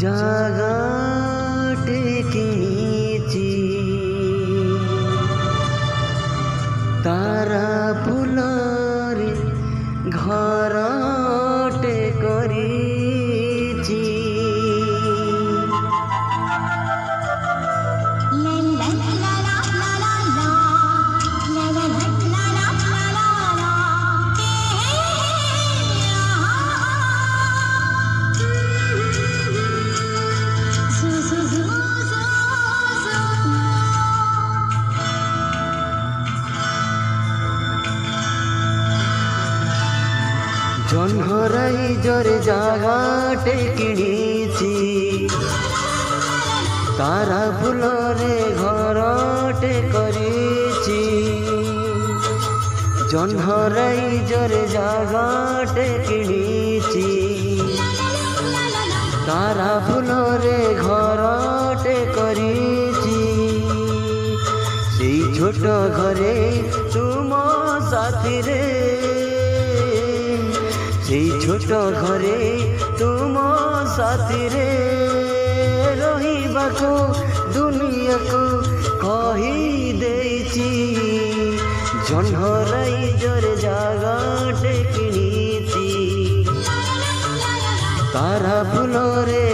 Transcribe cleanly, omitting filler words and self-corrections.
জাগাটে কিনিছি তারা ফুলরে ঘরটে করিছি জহরাই জরে জাগাটে কিনিছি তারা ফুলরে ঘরটে করিছি জহরাই জরে জাগাটে কিনিছি তারা ফুলরে ঘরটে করিছি সেই ছোট ঘরে তুম সাথীরে সেই ছোট ঘরে তুম সাথীরে রহিবাকু দুনিয়াকু কহি ଦେଇছি জহরাই জরে জাগাটে কিনিছি তারা ফুলরে